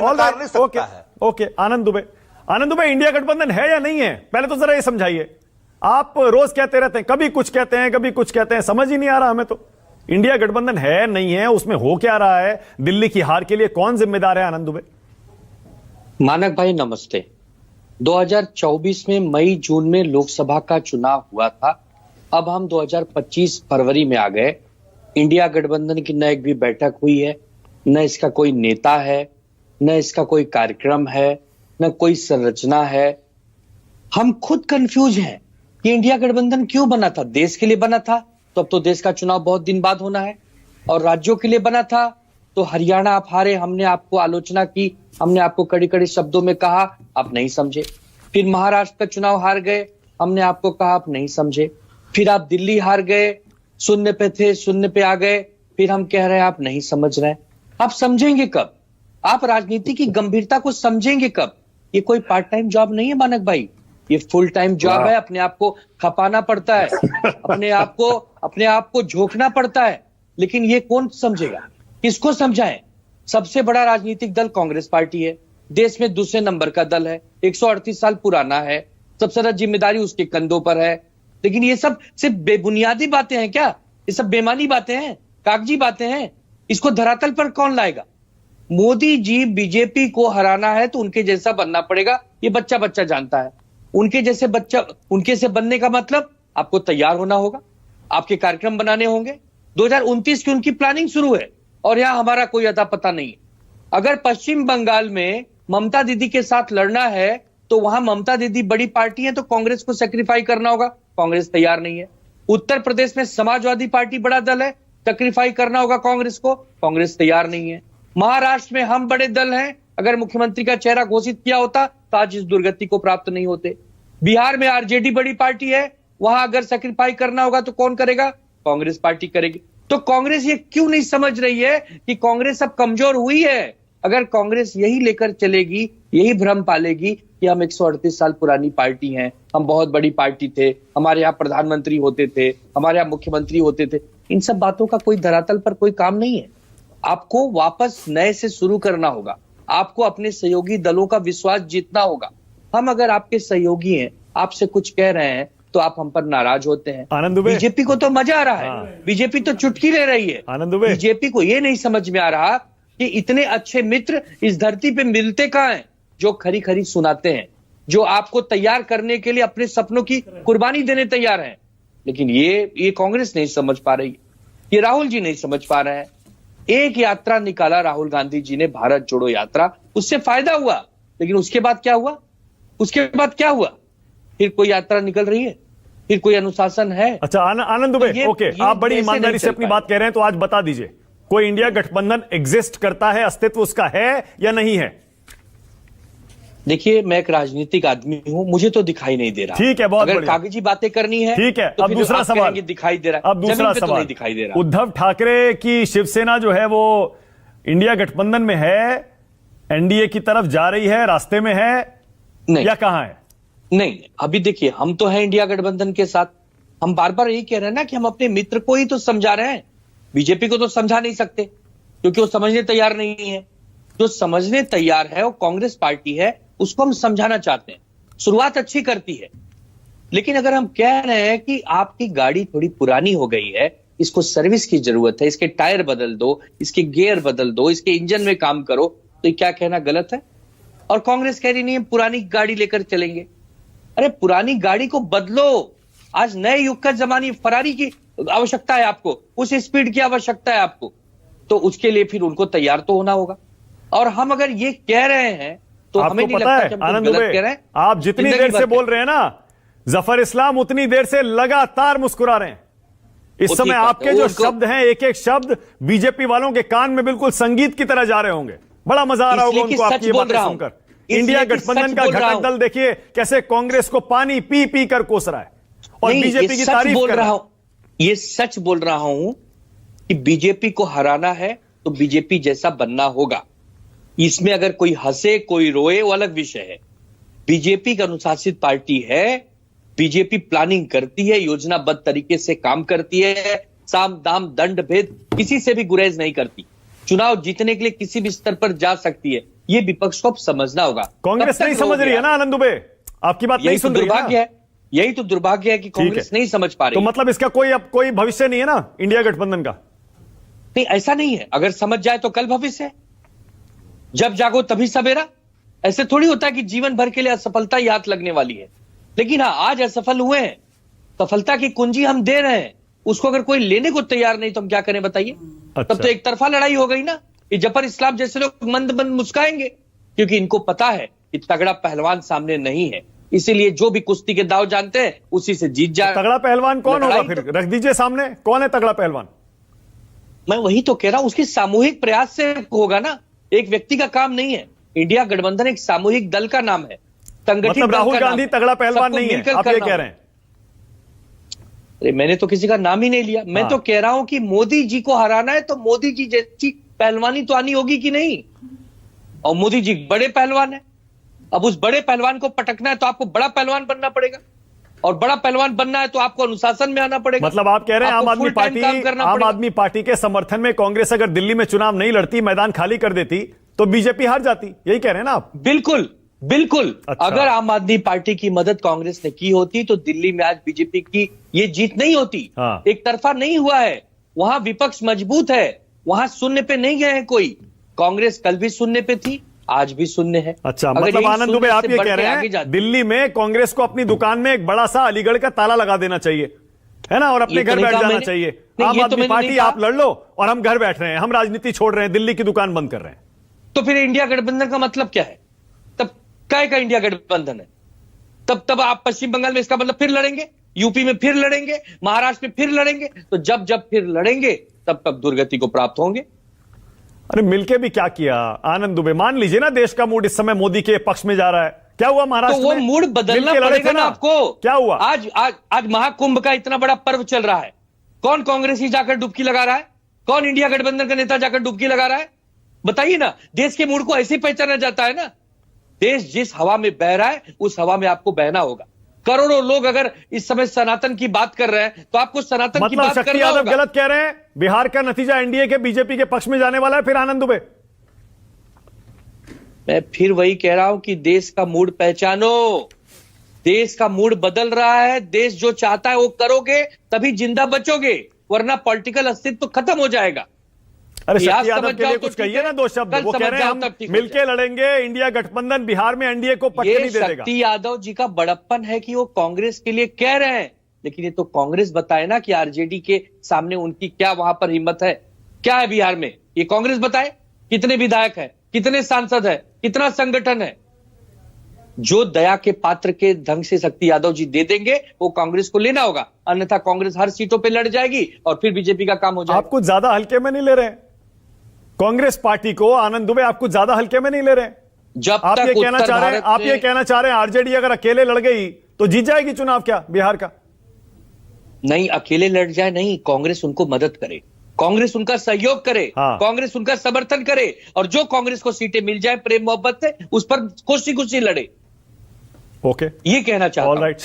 नकार नहीं सकता है। ओके आनंद दुबे, इंडिया गठबंधन है या नहीं है, पहले तो जरा ये समझाइए। आप रोज कहते रहते हैं, कभी कुछ कहते हैं, कभी कुछ कहते हैं, समझ ही नहीं आ रहा हमें तो। इंडिया गठबंधन है नहीं है, उसमें हो क्या रहा है, दिल्ली की हार के लिए कौन जिम्मेदार है? आनंद दुबे। मानक भाई नमस्ते। 2024 में मई जून में लोकसभा का चुनाव हुआ था। अब हम 2025 फरवरी में आ गए। इंडिया गठबंधन की न एक भी बैठक हुई है, न इसका कोई नेता है, न इसका कोई कार्यक्रम है, न कोई संरचना है। हम खुद कंफ्यूज हैं कि इंडिया गठबंधन क्यों बना था। देश के लिए बना था तो अब तो देश का चुनाव बहुत दिन बाद होना है, और राज्यों के लिए बना था तो हरियाणा आप हारे, हमने आपको आलोचना की, हमने आपको कड़ी कड़ी शब्दों में कहा, आप नहीं समझे। फिर महाराष्ट्र का चुनाव हार गए, हमने आपको कहा, आप नहीं समझे। फिर आप दिल्ली हार गए, शून्य पे थे, शून्य पे आ गए, फिर हम कह रहे हैं आप नहीं समझ रहे हैं। आप समझेंगे कब? आप राजनीति की गंभीरता को समझेंगे कब? ये कोई पार्ट टाइम जॉब नहीं है मानक भाई, ये फुल टाइम जॉब है। अपने आप को खपाना पड़ता है, अपने आप को झोंकना पड़ता है। लेकिन ये कौन समझेगा? किसको समझाएं? सबसे बड़ा राजनीतिक दल कांग्रेस पार्टी है, देश में दूसरे नंबर का दल है, 138 साल पुराना है, सबसे ज्यादा जिम्मेदारी उसके कंधों पर है। लेकिन ये सब सिर्फ बेबुनियादी बातें हैं क्या? ये सब बेमानी बातें हैं, कागजी बातें हैं। इसको धरातल पर कौन लाएगा? मोदी जी बीजेपी को हराना है तो उनके जैसा बनना पड़ेगा, ये बच्चा बच्चा जानता है। उनके से बनने का मतलब आपको तैयार होना होगा, आपके कार्यक्रम बनाने होंगे। 2029 की उनकी प्लानिंग शुरू है और यहां हमारा कोई अता पता नहीं है। अगर पश्चिम बंगाल में ममता दीदी के साथ लड़ना है तो वहां ममता दीदी बड़ी पार्टी है तो कांग्रेस को सेक्रीफाई करना होगा, कांग्रेस तैयार नहीं है। उत्तर प्रदेश में समाजवादी पार्टी बड़ा दल है, सेक्रीफाई करना होगा कांग्रेस को, कांग्रेस तैयार नहीं है। महाराष्ट्र में हम बड़े दल हैं, अगर मुख्यमंत्री का चेहरा घोषित किया होता तो आज इस दुर्गति को प्राप्त नहीं होते। बिहार में आरजेडी बड़ी पार्टी है, वहां अगर सेक्रीफाई करना होगा तो कौन करेगा? कांग्रेस पार्टी करेगी। तो कांग्रेस ये क्यों नहीं समझ रही है कि कांग्रेस अब कमजोर हुई है? अगर कांग्रेस यही लेकर चलेगी, यही भ्रम पालेगी कि हम 138 साल पुरानी पार्टी हैं, हम बहुत बड़ी पार्टी थे, हमारे यहाँ प्रधानमंत्री होते थे, हमारे यहाँ मुख्यमंत्री होते थे, इन सब बातों का कोई धरातल पर कोई काम नहीं है। आपको वापस नए से शुरू करना होगा, आपको अपने सहयोगी दलों का विश्वास जीतना होगा। हम अगर आपके सहयोगी हैं, आपसे कुछ कह रहे हैं तो आप हम पर नाराज होते हैं। आनंद दुबे, बीजेपी को तो मजा आ रहा है, बीजेपी तो चुटकी ले रही है। आनंद दुबे, बीजेपी को ये नहीं समझ में आ रहा कि इतने अच्छे मित्र इस धरती पे मिलते कहां हैं, जो खरी खरी सुनाते हैं, जो आपको तैयार करने के लिए अपने सपनों की कुर्बानी देने तैयार हैं। लेकिन ये कांग्रेस नहीं समझ पा रही, ये राहुल जी नहीं समझ पा रहे हैं। एक यात्रा निकाला राहुल गांधी जी ने, भारत जोड़ो यात्रा, उससे फायदा हुआ, लेकिन उसके बाद क्या हुआ? फिर कोई यात्रा निकल रही है, फिर कोई अनुशासन है? अच्छा आनंद दुबे, ओके, आप बड़ी ईमानदारी से अपनी बात कह रहे हैं तो आज बता दीजिए, कोई इंडिया गठबंधन एग्जिस्ट करता है, अस्तित्व उसका है या नहीं है? देखिए, मैं एक राजनीतिक आदमी हूं, मुझे तो दिखाई नहीं दे रहा। ठीक है, बहुत अगर कागजी बातें करनी है, ठीक है। तो अब दूसरा सवाल, दिखाई दे रहा है, अब दूसरा सवाल, नहीं दिखाई दे रहा। उद्धव ठाकरे की शिवसेना जो है वो इंडिया गठबंधन में है, एनडीए की तरफ जा रही है, रास्ते में है नहीं, या कहां है? नहीं, अभी देखिए, हम तो हैं इंडिया गठबंधन के साथ। हम बार बार यही कह रहे हैं ना कि हम अपने मित्र को ही तो समझा रहे हैं, बीजेपी को तो समझा नहीं सकते क्योंकि वो समझने तैयार नहीं है। जो समझने तैयार है वो कांग्रेस पार्टी है, उसको हम समझाना चाहते हैं। शुरुआत अच्छी करती है, लेकिन अगर हम कह रहे हैं कि आपकी गाड़ी थोड़ी पुरानी हो गई है, इसको सर्विस की जरूरत है, इसके टायर बदल दो, इसके गियर बदल दो, इसके इंजन में काम करो, तो ये क्या कहना गलत है? और कांग्रेस कह रही नहीं, पुरानी गाड़ी लेकर चलेंगे। अरे पुरानी गाड़ी को बदलो, आज नए युग का जमाने, फरारी की आवश्यकता है आपको, उस स्पीड की आवश्यकता है आपको, तो उसके लिए फिर उनको तैयार तो होना होगा। और हम अगर ये कह रहे हैं तो हमें नहीं लगता कि हम गलत कह रहे हैं। आप जितनी देर से बोल रहे हैं ना जफर इस्लाम, उतनी देर से लगातार मुस्कुरा रहे हैं। इस समय आपके जो शब्द हैं, एक एक शब्द बीजेपी वालों के कान में बिल्कुल संगीत की तरह जा रहे होंगे। बड़ा मजा आ रहा होगा उनको आपकी ये बातें सुनकर। इंडिया गठबंधन का घटक दल देखिए कैसे कांग्रेस को पानी पी पी कर कोस रहा है और बीजेपी की तारीफ कर रहा है। ये सच बोल रहा हूं कि बीजेपी को हराना है तो बीजेपी जैसा बनना होगा। इसमें अगर कोई हंसे कोई रोए वो अलग विषय है। बीजेपी की अनुशासित पार्टी है, बीजेपी प्लानिंग करती है, योजनाबद्ध तरीके से काम करती है, साम दाम दंड भेद किसी से भी गुरेज नहीं करती। चुनाव जीतने के लिए किसी भी स्तर पर जा सकती है, ये विपक्ष को अब समझना होगा। कांग्रेस कब तक नहीं समझ रोगे रही है आप? ना आनंद दुबे, आपकी बात यही नहीं तो सुन रही है ना? दुर्भाग्य है, यही तो दुर्भाग्य है कि ठीक है। कांग्रेस नहीं समझ पा तो रही। मतलब इसका कोई अब कोई भविष्य नहीं है ना इंडिया गठबंधन का? नहीं, ऐसा नहीं है। अगर समझ जाए तो कल भविष्य है, जब जागो तभी सवेरा। ऐसे थोड़ी होता है कि जीवन भर के लिए असफलता ही हाथ लगने वाली है। लेकिन हाँ, आज असफल हुए हैं, सफलता की कुंजी हम दे रहे हैं, उसको अगर कोई लेने को तैयार नहीं तो हम क्या करें बताइए? अच्छा। तब तो एक तरफा लड़ाई हो गई ना। ये जफर इस्लाम जैसे लोग मंद मंद मुस्काएंगे, क्योंकि इनको पता है कि तगड़ा पहलवान सामने नहीं है, इसीलिए जो भी कुश्ती के दाव जानते हैं उसी से जीत जा। तगड़ा पहलवान कौन होगा? लड़ाई फिर तो- रख दीजिए सामने, कौन है तगड़ा पहलवान? मैं वही तो कह रहा हूं, उसके सामूहिक प्रयास से होगा ना, एक व्यक्ति का काम नहीं है। इंडिया गठबंधन एक सामूहिक दल का नाम है, संगठित मतलब दल राहुल का नाम गांधी है। तगड़ा पहलवान सबको नहीं है, मिलकर आप ये करना कह होगा। रहे हैं? अरे मैंने तो किसी का नाम ही नहीं लिया। मैं हाँ। तो कह रहा हूं कि मोदी जी को हराना है तो मोदी जी जैसी पहलवानी तो आनी होगी कि नहीं? और मोदी जी बड़े पहलवान है, अब उस बड़े पहलवान को पटकना है तो आपको बड़ा पहलवान बनना पड़ेगा, और बड़ा पहलवान बनना है तो आपको अनुशासन में आना पड़ेगा। मतलब आप कह रहे हैं आपको आम आदमी full time पार्टी, काम करना आम पड़ेगा। आदमी पार्टी के समर्थन में कांग्रेस अगर दिल्ली में चुनाव नहीं लड़ती, मैदान खाली कर देती, तो बीजेपी हार जाती, यही कह रहे हैं ना आप? बिल्कुल बिल्कुल। अच्छा। अगर आम आदमी पार्टी की मदद कांग्रेस ने की होती तो दिल्ली में आज बीजेपी की ये जीत नहीं होती। हाँ। एक तरफा नहीं हुआ है, वहां विपक्ष मजबूत है, वहां शून्य पे नहीं गए हैं कोई। कांग्रेस कल भी शून्य पे थी, आज भी शून्य है। अच्छा, अगर मतलब यही आनंद दुबे शून्य आप से ये बढ़ कह के रहे आगे हैं जाती- दिल्ली में कांग्रेस को अपनी दुकान में एक बड़ा सा अलीगढ़ का ताला लगा देना चाहिए, है ना, और अपने ये तो घर नहीं बैठ कहा जाना मैंने। चाहिए। नहीं, आम ये तो आदमी मैंने पार्टी नहीं कहा। आप लड़ लो और हम घर बैठ रहे हैं, हम राजनीति छोड़ रहे हैं, दिल्ली की दुकान बंद कर रहे हैं। तो फिर इंडिया गठबंधन का मतलब क्या है? तब काय का इंडिया गठबंधन है? तब आप पश्चिम बंगाल में इसका मतलब फिर लड़ेंगे, यूपी में फिर लड़ेंगे, महाराष्ट्र में फिर लड़ेंगे। तो जब जब फिर लड़ेंगे तब तब दुर्गति को प्राप्त होंगे। अरे मिलके भी क्या किया आनंद दुबे? मान लीजिए ना देश का मूड इस समय मोदी के पक्ष में जा रहा है, क्या हुआ तो महाराष्ट्र वो में? मूड बदलना मिलके लड़े पड़ेगा थे ना आपको। क्या हुआ? आज महाकुंभ का इतना बड़ा पर्व चल रहा है, कौन कांग्रेसी जाकर डुबकी लगा रहा है? कौन इंडिया गठबंधन का नेता जाकर डुबकी लगा रहा है? बताइए ना। देश के मूड को ऐसे ही पहचाना जाता है ना। देश जिस हवा में बह रहा है उस हवा में आपको बहना होगा। करोड़ों लोग अगर इस समय सनातन की बात कर रहे हैं तो आपको सनातन की मतलब बात शक्ति करना यादव होगा। गलत कह रहे हैं, बिहार का नतीजा एनडीए के बीजेपी के पक्ष में जाने वाला है फिर आनंद दुबे? मैं फिर वही कह रहा हूं कि देश का मूड पहचानो। देश का मूड बदल रहा है, देश जो चाहता है वो करोगे तभी जिंदा बचोगे, वरना पॉलिटिकल अस्तित्व खत्म हो जाएगा। अरे आज शक्ति यादव समझ के जाओ लिए तो कुछ ठीक कहिए है, ना, दो शब्द। कल वो कह समझ रहे हैं जाओ हम तब ठीक हो मिलके लड़ेंगे, इंडिया गठबंधन बिहार में एनडीए को पटके ये नहीं दे देगा। शक्ति यादव जी का बड़प्पन है कि वो कांग्रेस के लिए कह रहे हैं, लेकिन ये तो कांग्रेस बताए ना कि आरजेडी के सामने उनकी क्या वहां पर हिम्मत है, क्या है बिहार में। ये कांग्रेस बताए कितने विधायक है, कितने सांसद है, कितना संगठन है। जो दया के पात्र के ढंग से शक्ति यादव जी दे देंगे वो कांग्रेस को लेना होगा, अन्यथा कांग्रेस हर सीटों पे लड़ जाएगी और फिर बीजेपी का काम हो जाएगा। आप कुछ ज्यादा हल्के में नहीं ले रहे हैं कांग्रेस पार्टी को, आनंद दुबे आप कुछ ज्यादा हल्के में नहीं ले रहे हैं। जब आप तक ये कहना उत्तर चाह रहे हैं, भारत आप ये में- कहना चाह रहे हैं आरजेडी अगर अकेले लड़ गई तो जीत जाएगी चुनाव क्या बिहार का? नहीं, अकेले लड़ जाए नहीं, कांग्रेस उनको मदद करे, कांग्रेस उनका सहयोग करे, हाँ। कांग्रेस उनका समर्थन करे, और जो कांग्रेस को सीटें मिल जाए प्रेम मोहब्बत से उस पर खुशी खुशी लड़े। ओके, ये कहना चाहता ऑल हूं। राइट।